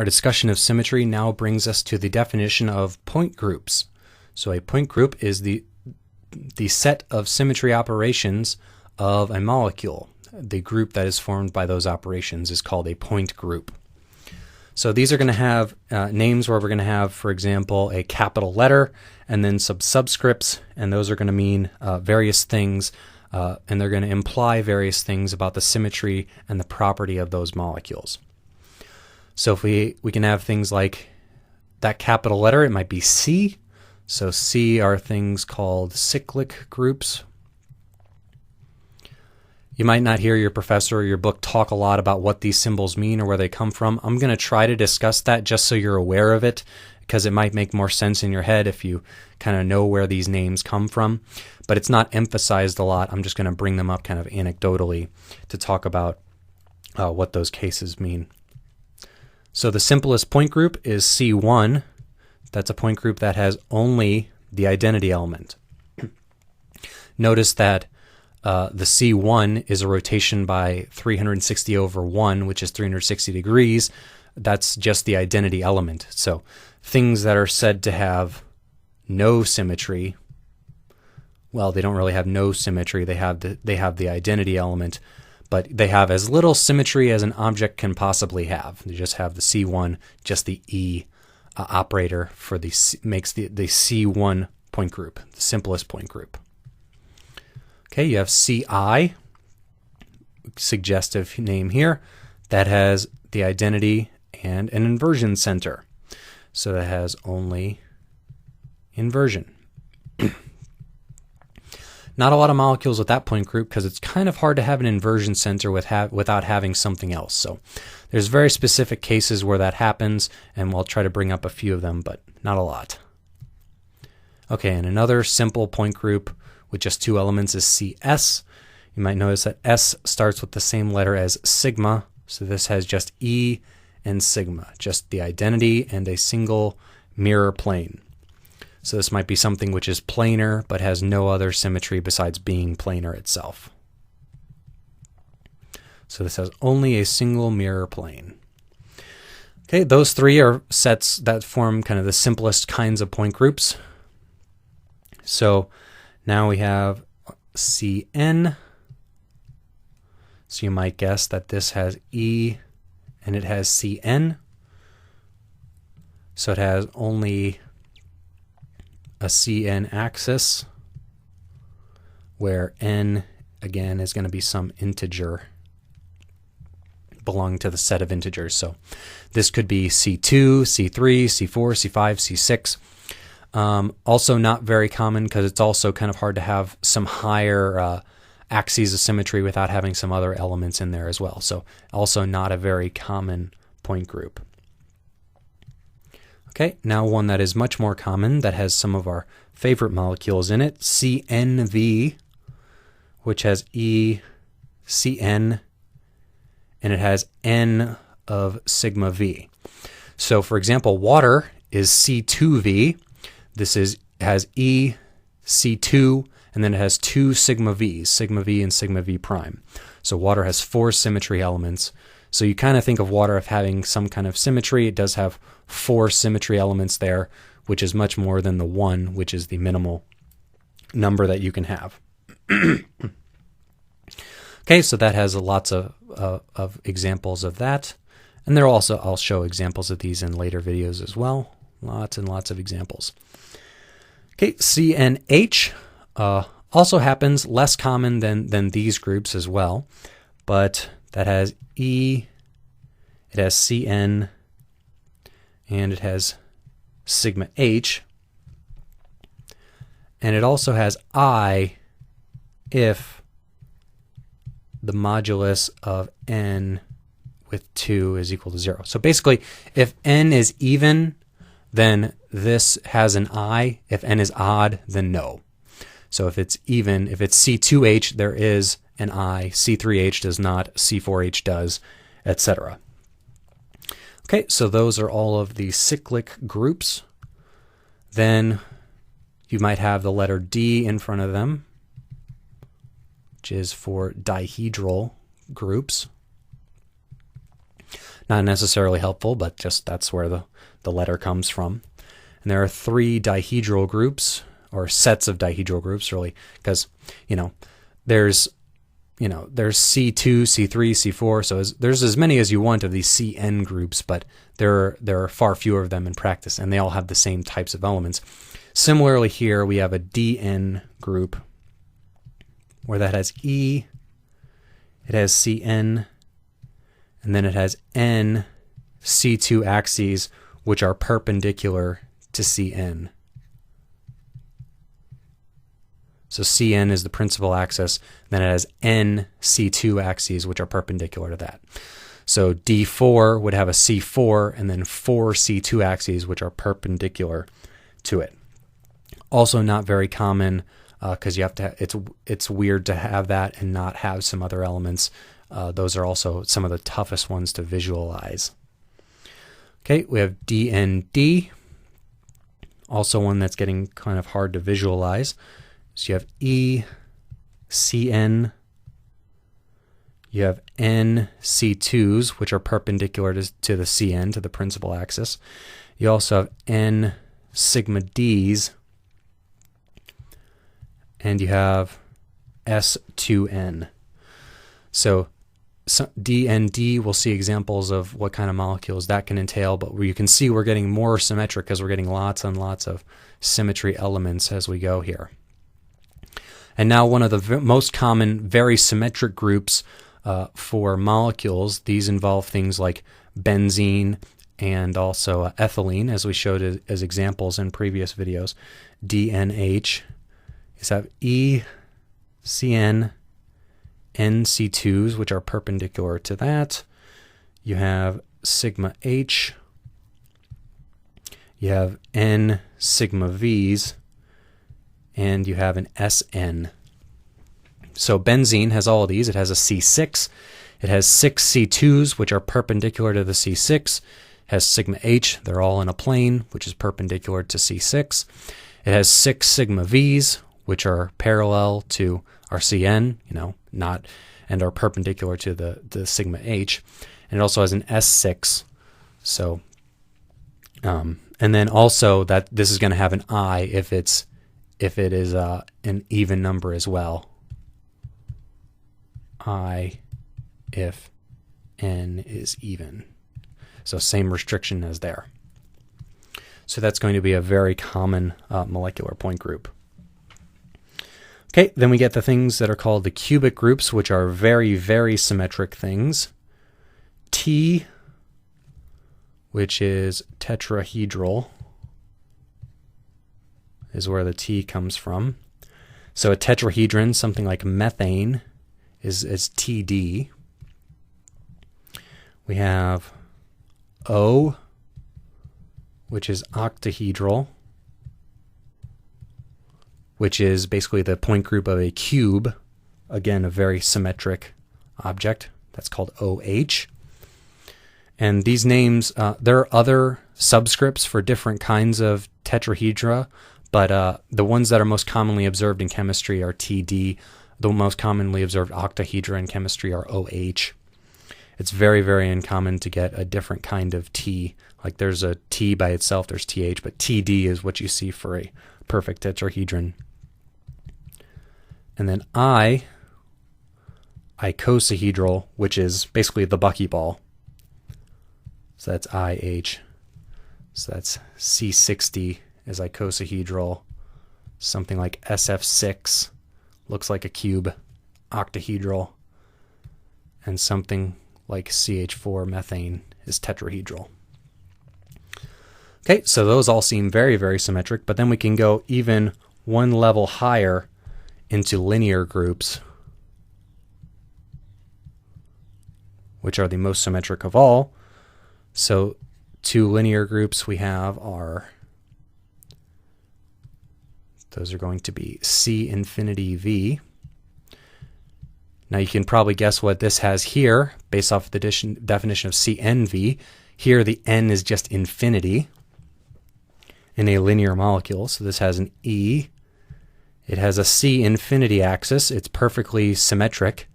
Our discussion of symmetry now brings us to the definition of point groups. So a point group is the set of symmetry operations of a molecule. The group that is formed by those operations is called a point group. So these are going to have names where we're going to have, for example, a capital letter and then some subscripts, and those are going to mean various things, and they're going to imply various things about the symmetry and the property of those molecules. So if we can have things like that capital letter, it might be C. So C are things called cyclic groups. You might not hear your professor or your book talk a lot about what these symbols mean or where they come from. I'm going to try to discuss that just so you're aware of it, because it might make more sense in your head if you kind of know where these names come from. But it's not emphasized a lot. I'm just going to bring them up kind of anecdotally to talk about what those cases mean. So the simplest point group is C1. That's a point group that has only the identity element. Notice that the C1 is a rotation by 360 over 1, which is 360 degrees. That's just the identity element. So things that are said to have no symmetry, well, they don't really have no symmetry. They have the identity element, but they have as little symmetry as an object can possibly have. They just have the C1, just the E operator for makes the C1 point group, the simplest point group. Okay, you have CI, suggestive name here, that has the identity and an inversion center. So that has only inversion. Not a lot of molecules with that point group because it's kind of hard to have an inversion center without having something else. So there's very specific cases where that happens, and we'll try to bring up a few of them, but not a lot. Okay, and another simple point group with just two elements is CS. You might notice that S starts with the same letter as sigma, so this has just E and sigma, just the identity and a single mirror plane. So this might be something which is planar but has no other symmetry besides being planar itself. So this has only a single mirror plane. Okay, those three are sets that form kind of the simplest kinds of point groups. So now we have CN. So you might guess that this has E and it has CN. So it has only a CN axis, where N, again, is going to be some integer belonging to the set of integers. So this could be C2, C3, C4, C5, C6. Also not very common because it's also kind of hard to have some higher axes of symmetry without having some other elements in there as well. So also not a very common point group. Okay, now one that is much more common that has some of our favorite molecules in it, CNV, which has E, CN, and it has N of sigma V. So for example, water is C2V. This has E, C2, and then it has two sigma V's, sigma V and sigma V prime. So water has four symmetry elements. So you kind of think of water as having some kind of symmetry. It does have four symmetry elements there, which is much more than the one, which is the minimal number that you can have. Okay, so that has lots of examples of that. And I'll show examples of these in later videos as well. Lots and lots of examples. Okay, CNH also happens, less common than these groups as well, but that has E, it has CN, and it has sigma H, and it also has I if the modulus of N with 2 is equal to 0. So basically, if N is even, then this has an I. If N is odd, then no. So if it's even, if it's C2H, there is an I. C3H does not. C4H does, etc. Okay, so those are all of the cyclic groups. Then you might have the letter D in front of them, which is for dihedral groups. Not necessarily helpful, but just that's where the letter comes from. And there are 3 dihedral groups, or sets of dihedral groups, really, because, there's C2, C3, C4, so there's as many as you want of these CN groups, but there are far fewer of them in practice, and they all have the same types of elements. Similarly here, we have a DN group, where that has E, it has CN, and then it has N C2 axes, which are perpendicular to CN. So CN is the principal axis, then it has N C2 axes, which are perpendicular to that. So D4 would have a C4 and then 4 C2 axes, which are perpendicular to it. Also not very common, because you have to. It's weird to have that and not have some other elements. Those are also some of the toughest ones to visualize. Okay, we have DND, also one that's getting kind of hard to visualize. So you have E, CN, you have N C2s, which are perpendicular to the CN, to the principal axis. You also have N sigma Ds, and you have S2N. So D and D, we'll see examples of what kind of molecules that can entail, but you can see we're getting more symmetric because we're getting lots and lots of symmetry elements as we go here. And now one of the most common very symmetric groups for molecules, these involve things like benzene and also ethylene, as we showed as examples in previous videos. DNH is have E, CN, NC2s, which are perpendicular to that. You have sigma H. You have N sigma Vs. And you have an SN. So benzene has all of these. It has a C6. It has 6 C2s, which are perpendicular to the C6. It has sigma H. They're all in a plane, which is perpendicular to C6. It has 6 sigma Vs, which are parallel to our CN, and are perpendicular to the sigma H. And it also has an S6. So, and then also that this is going to have an I if it is an even number as well. I if N is even. So same restriction as there. So that's going to be a very common molecular point group. Okay, then we get the things that are called the cubic groups, which are very, very symmetric things. T, which is tetrahedral, is where the T comes from. So a tetrahedron, something like methane, is TD. We have O, which is octahedral, which is basically the point group of a cube. Again, a very symmetric object. That's called OH. And these names, there are other subscripts for different kinds of tetrahedra, but the ones that are most commonly observed in chemistry are TD. The most commonly observed octahedra in chemistry are OH. It's very, very uncommon to get a different kind of T. Like there's a T by itself, there's TH, but TD is what you see for a perfect tetrahedron. And then icosahedral, which is basically the buckyball. So that's IH. So that's C60 is icosahedral. Something like SF6 looks like a cube, octahedral. And something like CH4 methane is tetrahedral. Okay, so those all seem very, very symmetric, but then we can go even one level higher into linear groups, which are the most symmetric of all. So 2 linear groups we have are, those are going to be C infinity V. Now you can probably guess what this has here based off the definition of CNV. Here the N is just infinity in a linear molecule. So this has an E. It has a C infinity axis. It's perfectly symmetric.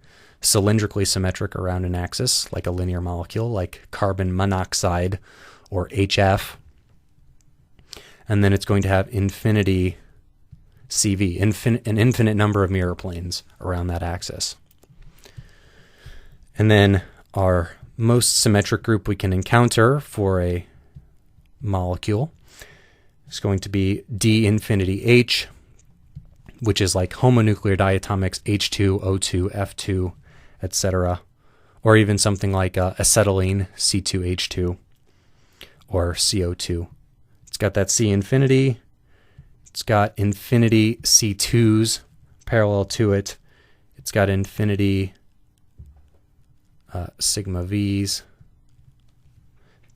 cylindrically symmetric around an axis, like a linear molecule, like carbon monoxide or HF. And then it's going to have infinity CV, an infinite number of mirror planes around that axis. And then our most symmetric group we can encounter for a molecule is going to be D infinity H, which is like homonuclear diatomics H2, O2, F2, etc. Or even something like acetylene C2H2 or CO2. It's got that C infinity. It's got infinity C2s parallel to it. It's got infinity sigma V's.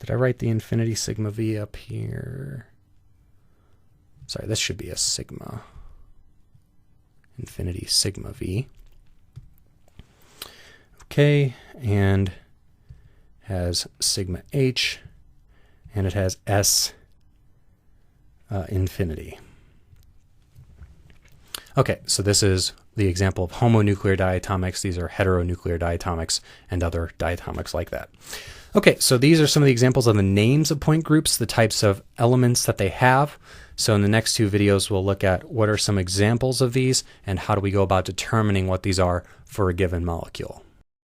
Did I write the infinity sigma V up here? Sorry, this should be a sigma. Infinity sigma V. Okay, and has sigma H, and it has S infinity. Okay, so this is the example of homonuclear diatomics. These are heteronuclear diatomics and other diatomics like that. Okay, so these are some of the examples of the names of point groups, the types of elements that they have. So in the next two videos, we'll look at what are some examples of these and how do we go about determining what these are for a given molecule.